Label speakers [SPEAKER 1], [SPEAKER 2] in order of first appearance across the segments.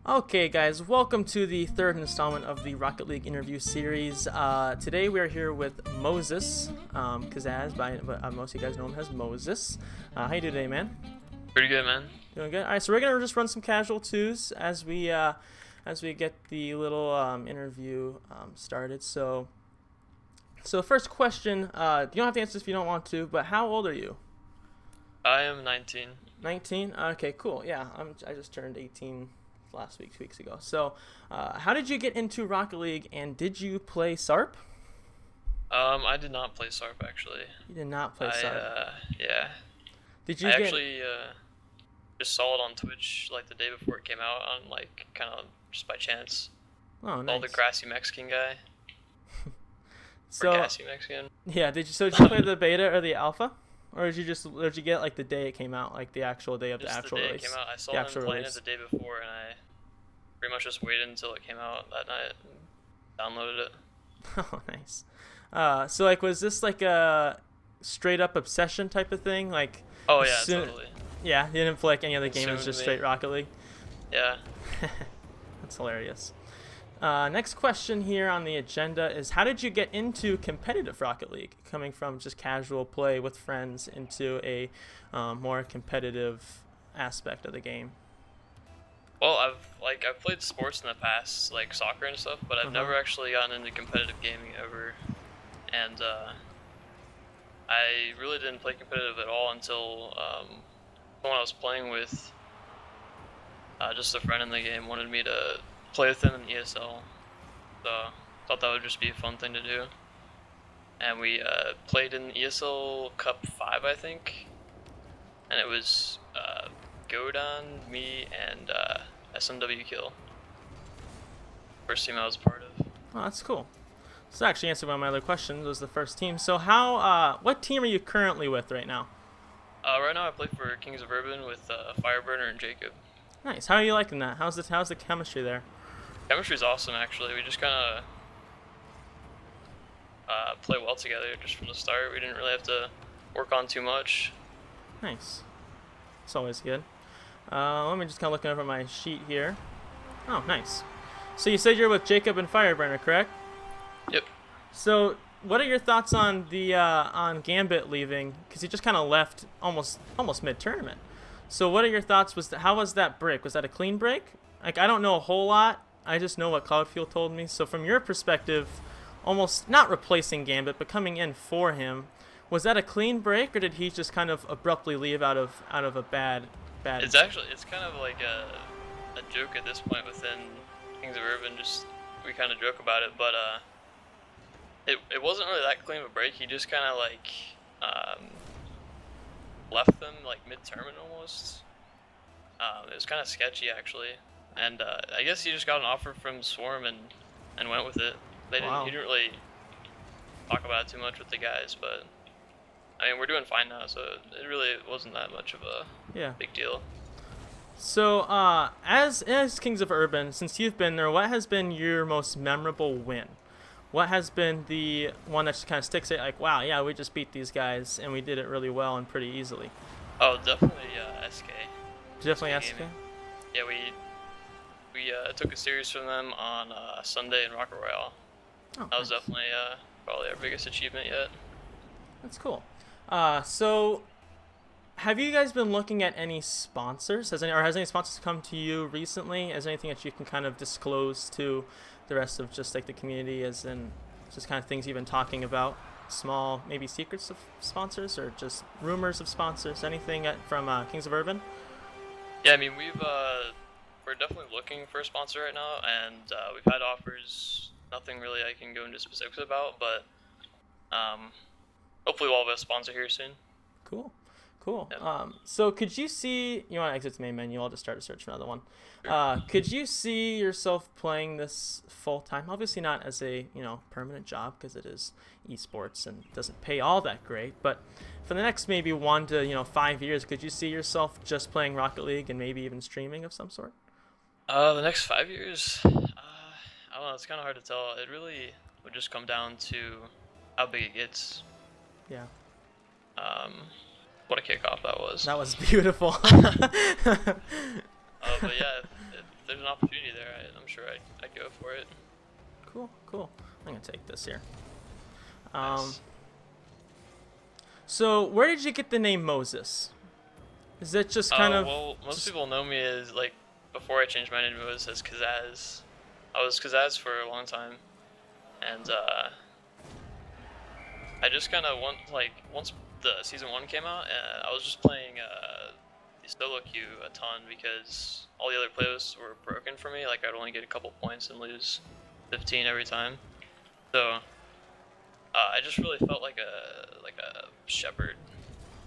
[SPEAKER 1] Okay, guys, welcome to the third installment of the Rocket League interview series. Today we are here with Moses, Kazaz, most of you guys know him as Moses. How you doing today, man?
[SPEAKER 2] Pretty good, man.
[SPEAKER 1] Doing good. All right, so we're gonna just run some casual twos as we get the little interview started. So first question, you don't have to answer this if you don't want to, but how old are you?
[SPEAKER 2] I am 19.
[SPEAKER 1] 19. Okay, cool. Yeah, I just turned 18 last week, 2 weeks ago. So, how did you get into Rocket League, and did you play SARP?
[SPEAKER 2] I did not play SARP actually.
[SPEAKER 1] You did not play SARP.
[SPEAKER 2] Yeah.
[SPEAKER 1] Did you
[SPEAKER 2] I
[SPEAKER 1] get?
[SPEAKER 2] actually just saw it on Twitch like the day before it came out on like kind of just by chance.
[SPEAKER 1] Oh,
[SPEAKER 2] All the
[SPEAKER 1] nice.
[SPEAKER 2] grassy Mexican guy. Or
[SPEAKER 1] So,
[SPEAKER 2] gassy Mexican.
[SPEAKER 1] yeah, did you play the beta or the alpha, or did you get like the day it came out, like the actual day of the
[SPEAKER 2] Just
[SPEAKER 1] actual
[SPEAKER 2] the day
[SPEAKER 1] release?
[SPEAKER 2] it came out. I saw
[SPEAKER 1] The
[SPEAKER 2] him
[SPEAKER 1] actual
[SPEAKER 2] playing
[SPEAKER 1] release.
[SPEAKER 2] it the day before, and I pretty much just waited until it came out that night and downloaded it.
[SPEAKER 1] Oh, nice. So like, was this like a straight up obsession type of thing? Like,
[SPEAKER 2] Oh
[SPEAKER 1] as
[SPEAKER 2] yeah,
[SPEAKER 1] soon-
[SPEAKER 2] totally.
[SPEAKER 1] yeah, you didn't play like any other game. It was
[SPEAKER 2] Consumed
[SPEAKER 1] just
[SPEAKER 2] me.
[SPEAKER 1] straight Rocket League.
[SPEAKER 2] Yeah.
[SPEAKER 1] That's hilarious. Next question here on the agenda is, how did you get into competitive Rocket League, coming from just casual play with friends into a more competitive aspect of the game?
[SPEAKER 2] Well, I've played sports in the past, like soccer and stuff, but I've never actually gotten into competitive gaming ever. And I really didn't play competitive at all until someone I was playing with, just a friend in the game, wanted me to play with him in ESL. So thought that would just be a fun thing to do. And we played in ESL Cup 5, I think. And it was Godon, me, and SMW Kill. First team I was part of.
[SPEAKER 1] Oh, that's cool. So that actually answered one of my other questions. Was the first team. So what team are you currently with right now?
[SPEAKER 2] Right now I play for Kings of Urban with Fireburner and Jacob.
[SPEAKER 1] Nice. How are you liking that? How's the chemistry there?
[SPEAKER 2] Chemistry's awesome, actually. We just kind of play well together just from the start. We didn't really have to work on too much.
[SPEAKER 1] Nice. It's always good. Let me just kind of look over my sheet here. Oh, nice. So you said you're with Jacob and Fireburner, correct?
[SPEAKER 2] Yep.
[SPEAKER 1] So what are your thoughts on the on Gambit leaving? Because he just kind of left almost mid tournament. So what are your thoughts? How was that break? Was that a clean break? Like, I don't know a whole lot. I just know what Cloudfield told me. So from your perspective, almost not replacing Gambit, but coming in for him, was that a clean break, or did he just kind of abruptly leave out of a bad?
[SPEAKER 2] It's kind of like a joke at this point within Kings of Urban. Just we kind of joke about it, but it wasn't really that clean of a break. He just kind of like left them like mid-tournament almost. It was kind of sketchy actually, and I guess he just got an offer from Swarm and went with it.
[SPEAKER 1] Wow.
[SPEAKER 2] He didn't really talk about it too much with the guys, but I mean we're doing fine now, so it really wasn't that much of a
[SPEAKER 1] Yeah.
[SPEAKER 2] big deal.
[SPEAKER 1] So, as Kings of Urban, since you've been there, what has been your most memorable win? What has been the one that just kind of sticks out, like, wow, yeah, we just beat these guys and we did it really well and pretty easily?
[SPEAKER 2] Oh, definitely SK.
[SPEAKER 1] Definitely
[SPEAKER 2] SK
[SPEAKER 1] SK.
[SPEAKER 2] Gaming. Yeah, we took a series from them on Sunday in Rocket Royale.
[SPEAKER 1] Oh,
[SPEAKER 2] That was
[SPEAKER 1] nice.
[SPEAKER 2] definitely probably our biggest achievement yet.
[SPEAKER 1] That's cool. So have you guys been looking at any sponsors? Has any sponsors come to you recently? Is there anything that you can kind of disclose to the rest of just like the community, as in just kind of things you've been talking about? Small, maybe secrets of sponsors, or just rumors of sponsors? Anything from Kings of Urban?
[SPEAKER 2] Yeah, I mean we're definitely looking for a sponsor right now, and we've had offers. Nothing really I can go into specifics about, but hopefully we'll have a sponsor here soon.
[SPEAKER 1] Cool.
[SPEAKER 2] Yep.
[SPEAKER 1] So could you see, you want to exit the main menu, I'll just start a search for another one. Could you see yourself playing this full time? Obviously not as a, permanent job, because it is esports and doesn't pay all that great, but for the next maybe 1 to 5 years, could you see yourself just playing Rocket League and maybe even streaming of some sort?
[SPEAKER 2] The next 5 years, I don't know. It's kind of hard to tell. It really would just come down to how big it gets.
[SPEAKER 1] Yeah.
[SPEAKER 2] What a kickoff that was.
[SPEAKER 1] That was beautiful.
[SPEAKER 2] But yeah, there's an opportunity there, I'm sure I'd go for it.
[SPEAKER 1] Cool, cool. I'm gonna take this here.
[SPEAKER 2] Nice.
[SPEAKER 1] So where did you get the name Moses? Is it just kind of?
[SPEAKER 2] Well, most
[SPEAKER 1] just-
[SPEAKER 2] people know me as, like, before I changed my name to Moses, as Kazaz. I was Kazaz for a long time, and I just kind of once the season 1 came out, I was just playing the solo queue a ton because all the other playlists were broken for me. Like, I'd only get a couple points and lose 15 every time. So I just really felt like a shepherd,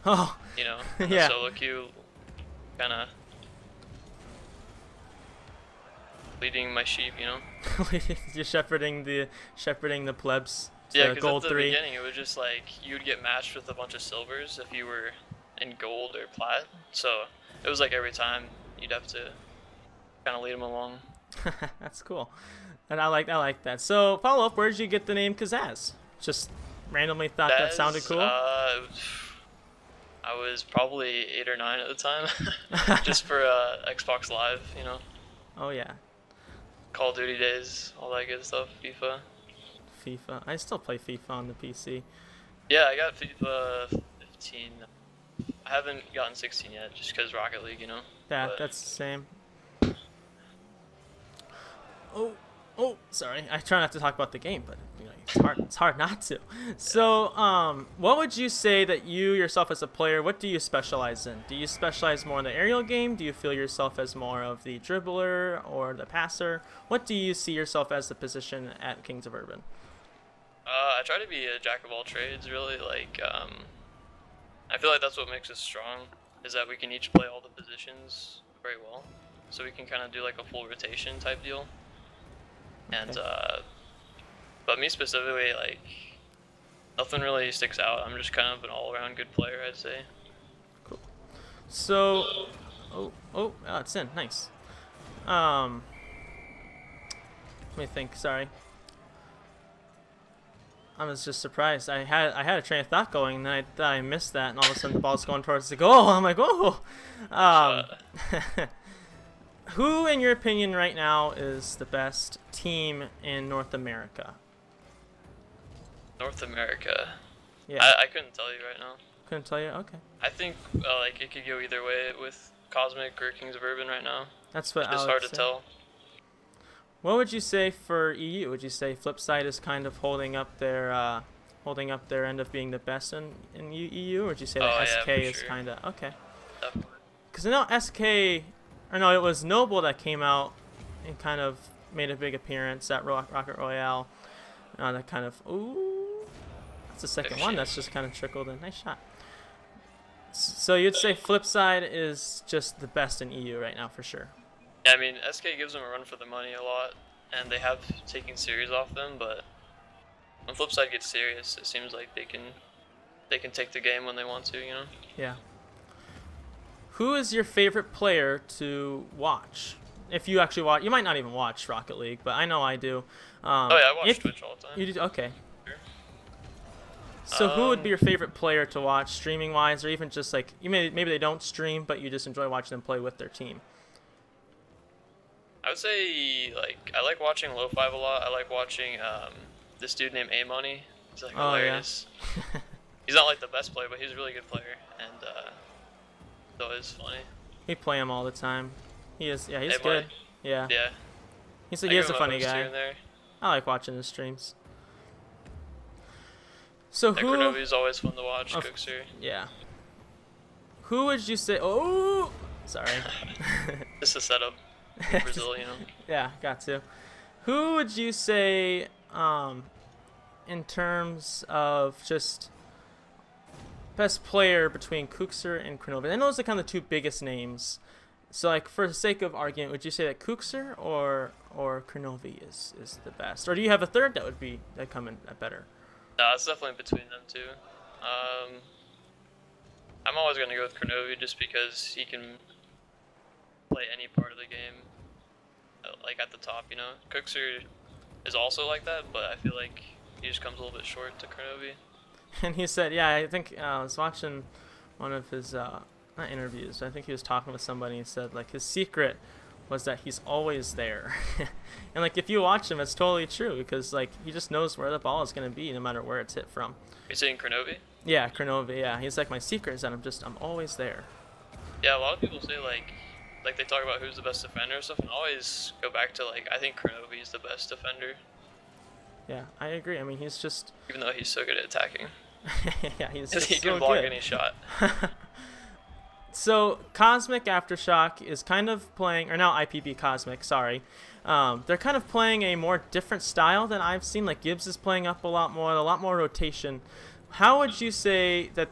[SPEAKER 1] Oh,
[SPEAKER 2] you know, in
[SPEAKER 1] yeah.
[SPEAKER 2] the solo queue, kind of leading my sheep, you know.
[SPEAKER 1] You're shepherding the plebs to
[SPEAKER 2] Yeah, because
[SPEAKER 1] gold
[SPEAKER 2] at the
[SPEAKER 1] 3.
[SPEAKER 2] beginning it was just like you'd get matched with a bunch of silvers if you were in gold or plat. So it was like every time you'd have to kind of lead them along.
[SPEAKER 1] That's cool, and I like that. So follow up. Where did you get the name Kazaz? Just randomly thought that sounded cool.
[SPEAKER 2] I was probably 8 or 9 at the time, just for Xbox Live, you know,
[SPEAKER 1] Oh yeah,
[SPEAKER 2] Call of Duty days, all that good stuff, FIFA.
[SPEAKER 1] FIFA. I still play FIFA on the PC.
[SPEAKER 2] Yeah, I got FIFA 15. I haven't gotten 16 yet, just because Rocket League, you know.
[SPEAKER 1] Yeah,
[SPEAKER 2] But
[SPEAKER 1] that's the same. Oh, sorry. I try not to talk about the game, but it's hard not to. So, what would you say that you yourself as a player, what do you specialize in? Do you specialize more in the aerial game? Do you feel yourself as more of the dribbler or the passer? What do you see yourself as the position at Kings of Urban?
[SPEAKER 2] I try to be a jack of all trades, really. Like, I feel like that's what makes us strong, is that we can each play all the positions very well. So we can kind of do like a full rotation type deal. And,
[SPEAKER 1] Okay.
[SPEAKER 2] but me specifically, like, nothing really sticks out. I'm just kind of an all-around good player, I'd say.
[SPEAKER 1] Cool. So, it's in. Nice. Let me think. Sorry. I was just surprised. I had a train of thought going, and then I thought I missed that, and all of a sudden the ball's going towards the goal. I'm like, whoa. Who, in your opinion, right now is the best team in North America?
[SPEAKER 2] North America.
[SPEAKER 1] Yeah,
[SPEAKER 2] I couldn't tell you right now.
[SPEAKER 1] couldn't tell you. Okay,
[SPEAKER 2] I think like it could go either way with Cosmic or Kings of Urban right now.
[SPEAKER 1] that's what
[SPEAKER 2] It's
[SPEAKER 1] I
[SPEAKER 2] just
[SPEAKER 1] would
[SPEAKER 2] hard to
[SPEAKER 1] say.
[SPEAKER 2] tell.
[SPEAKER 1] What would you say for EU? Would you say Flipside is kind of holding up their end of being the best in EU, or would you say that
[SPEAKER 2] Oh, yeah,
[SPEAKER 1] SK
[SPEAKER 2] for
[SPEAKER 1] is
[SPEAKER 2] sure.
[SPEAKER 1] kind of okay?
[SPEAKER 2] Definitely.
[SPEAKER 1] Because I know SK, or no, it was Noble that came out and kind of made a big appearance at Rocket Royale. That kind of that's the second
[SPEAKER 2] Good
[SPEAKER 1] one
[SPEAKER 2] shit.
[SPEAKER 1] that's just kind of trickled in. Nice shot. So you'd say Flipside is just the best in EU right now for sure.
[SPEAKER 2] Yeah, I mean, SK gives them a run for the money a lot, and they have taken series off them, but when Flipside gets serious, it seems like they can take the game when they want to, you know?
[SPEAKER 1] Yeah. Who is your favorite player to watch? If you actually watch, you might not even watch Rocket League, but I know I do.
[SPEAKER 2] Oh yeah, I watch
[SPEAKER 1] if
[SPEAKER 2] Twitch all the time.
[SPEAKER 1] you do, okay.
[SPEAKER 2] Sure.
[SPEAKER 1] So who would be
[SPEAKER 2] Um,
[SPEAKER 1] your favorite player to watch, streaming wise, or even just like maybe they don't stream, but you just enjoy watching them play with their team?
[SPEAKER 2] I would say, like, I like watching Low5 a lot. I like watching this dude named A-Money. He's like
[SPEAKER 1] Oh, yeah.
[SPEAKER 2] hilarious. He's not like the best player, but he's a really good player, and so it's funny.
[SPEAKER 1] We play him all the time. He's
[SPEAKER 2] A-Money.
[SPEAKER 1] good. Yeah.
[SPEAKER 2] Yeah.
[SPEAKER 1] He
[SPEAKER 2] I
[SPEAKER 1] is
[SPEAKER 2] give
[SPEAKER 1] a
[SPEAKER 2] him
[SPEAKER 1] funny
[SPEAKER 2] host here
[SPEAKER 1] guy.
[SPEAKER 2] and there.
[SPEAKER 1] I like watching his streams. So
[SPEAKER 2] Yeah,
[SPEAKER 1] who?
[SPEAKER 2] Kronovi's always fun to watch.
[SPEAKER 1] Oh,
[SPEAKER 2] Cookser.
[SPEAKER 1] Yeah. Who would you say? Oh, sorry.
[SPEAKER 2] Just a setup. Brazil, you know.
[SPEAKER 1] Yeah, got to. Who would you say, in terms of just best player between Kuxer and Kronovi? I know those are kind of the two biggest names. So, like, for the sake of argument, would you say that Kuxer or Kronovi is the best, or do you have a third that come in better?
[SPEAKER 2] No, it's definitely between them two. I'm always gonna go with Kronovi just because he can play any part of the game, like at the top. You know, Cookser is also like that, but I feel like he just comes a little bit short to Kronovi.
[SPEAKER 1] And he said, yeah, I think I was watching one of his not interviews, but I think he was talking with somebody and said like his secret was that he's always there. And like if you watch him, it's totally true because like he just knows where the ball is gonna be no matter where it's hit from.
[SPEAKER 2] You're saying Kronovi?
[SPEAKER 1] Yeah, Kronovi. Yeah, he's like my secret is that I'm always there.
[SPEAKER 2] Yeah, a lot of people say like they talk about who's the best defender and stuff, and I always go back to like I think Kronovi is the best defender,
[SPEAKER 1] Yeah, I agree. I mean, he's just
[SPEAKER 2] even though he's so good at attacking.
[SPEAKER 1] yeah, he's
[SPEAKER 2] He
[SPEAKER 1] just
[SPEAKER 2] can
[SPEAKER 1] so
[SPEAKER 2] block
[SPEAKER 1] good.
[SPEAKER 2] any shot.
[SPEAKER 1] So Cosmic Aftershock is kind of playing, or now IPB Cosmic, sorry. They're kind of playing a more different style than I've seen. Like Gibbs is playing up a lot more rotation. How would you say that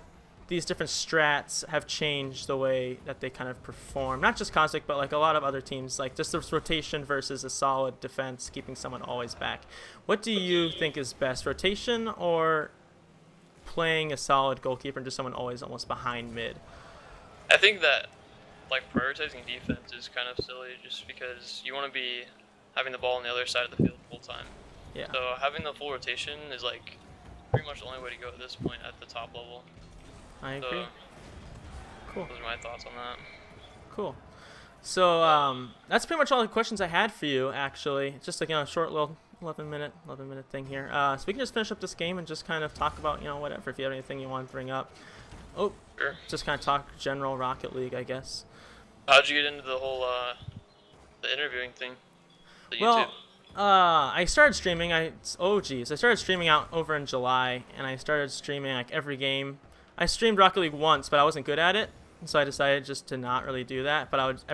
[SPEAKER 1] these different strats have changed the way that they kind of perform? Not just Cosmic, but like a lot of other teams, like just this rotation versus a solid defense, keeping someone always back. What do you think is best, rotation or playing a solid goalkeeper and just someone always almost behind mid?
[SPEAKER 2] I think that like prioritizing defense is kind of silly just because you want to be having the ball on the other side of the field full time.
[SPEAKER 1] Yeah.
[SPEAKER 2] So having the full rotation is like pretty much the only way to go at this point at the top level.
[SPEAKER 1] I agree.
[SPEAKER 2] So
[SPEAKER 1] Cool.
[SPEAKER 2] those are my thoughts on that.
[SPEAKER 1] Cool. So that's pretty much all the questions I had for you. Actually, just like a short little 11 minute thing here. So we can just finish up this game and just kind of talk about whatever. If you have anything you want to bring up. Oh,
[SPEAKER 2] Sure.
[SPEAKER 1] just kind of talk general Rocket League, I guess.
[SPEAKER 2] How'd you get into the whole the interviewing thing? The YouTube?
[SPEAKER 1] Well, I started streaming. I started streaming out over in July, and I started streaming like every game. I streamed Rocket League once, but I wasn't good at it, so I decided just to not really do that. But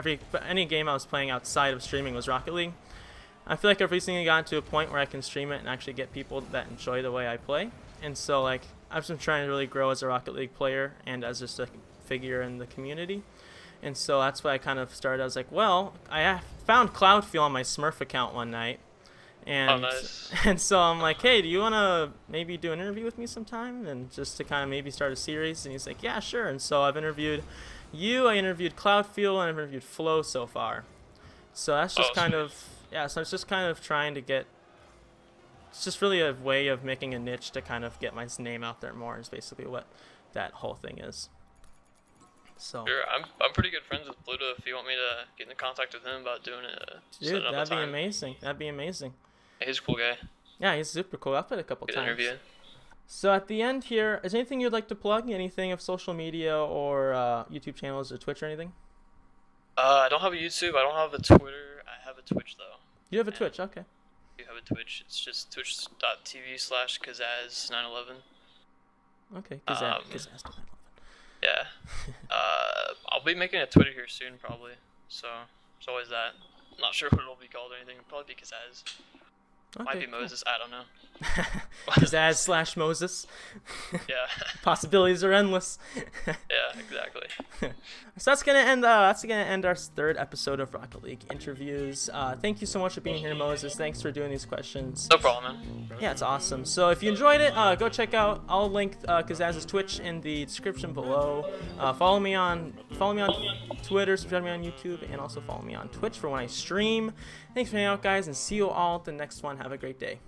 [SPEAKER 1] any game I was playing outside of streaming was Rocket League. I feel like I've recently gotten to a point where I can stream it and actually get people that enjoy the way I play, and so like I've been trying to really grow as a Rocket League player and as just a figure in the community. And so that's why I kind of started. I was like, well, I found Cloudfield on my Smurf account one night. And,
[SPEAKER 2] Oh, nice.
[SPEAKER 1] And so I'm like, hey, do you want to maybe do an interview with me sometime? And just to kind of maybe start a series. And he's like, yeah, sure. And so I've interviewed you, I interviewed Cloudfield, and I've interviewed Flo so far. So that's just kind
[SPEAKER 2] sweet.
[SPEAKER 1] of, yeah, so it's just kind of trying to get, it's just really a way of making a niche to kind of get my name out there more is basically what that whole thing is. So.
[SPEAKER 2] Sure, I'm pretty good friends with Pluto. If you want me to get in contact with him about doing it,
[SPEAKER 1] Dude,
[SPEAKER 2] setting up a
[SPEAKER 1] that'd be
[SPEAKER 2] time.
[SPEAKER 1] amazing. That'd be amazing.
[SPEAKER 2] He's a cool guy.
[SPEAKER 1] Yeah, he's super cool. I've played a couple
[SPEAKER 2] Good
[SPEAKER 1] times.
[SPEAKER 2] interview.
[SPEAKER 1] So at the end here, is there anything you'd like to plug? Anything of social media or YouTube channels or Twitch or anything?
[SPEAKER 2] I don't have a YouTube. I don't have a Twitter. I have a Twitch though.
[SPEAKER 1] You have a Twitch, okay.
[SPEAKER 2] You have a Twitch. It's just twitch.tv/Kazaz911.
[SPEAKER 1] Okay,
[SPEAKER 2] Um,
[SPEAKER 1] Kazaz.
[SPEAKER 2] Yeah. I'll be making a Twitter here soon probably. So it's always that. I'm not sure what it'll be called or anything. It'll probably be Kazaz. Might be
[SPEAKER 1] cool.
[SPEAKER 2] Moses. I don't know.
[SPEAKER 1] Kazaz/Moses.
[SPEAKER 2] Yeah.
[SPEAKER 1] Possibilities are endless.
[SPEAKER 2] Yeah. Exactly.
[SPEAKER 1] So that's gonna end our third episode of Rocket League interviews. Thank you so much for being here, Moses. Thanks for doing these questions.
[SPEAKER 2] No problem, man.
[SPEAKER 1] Yeah, it's awesome. So if you enjoyed it, go check out. I'll link Kazaz's Twitch in the description below. Follow me on Twitter, subscribe to me on YouTube, and also follow me on Twitch for when I stream. Thanks for hanging out, guys, and see you all at the next one. Have a great day.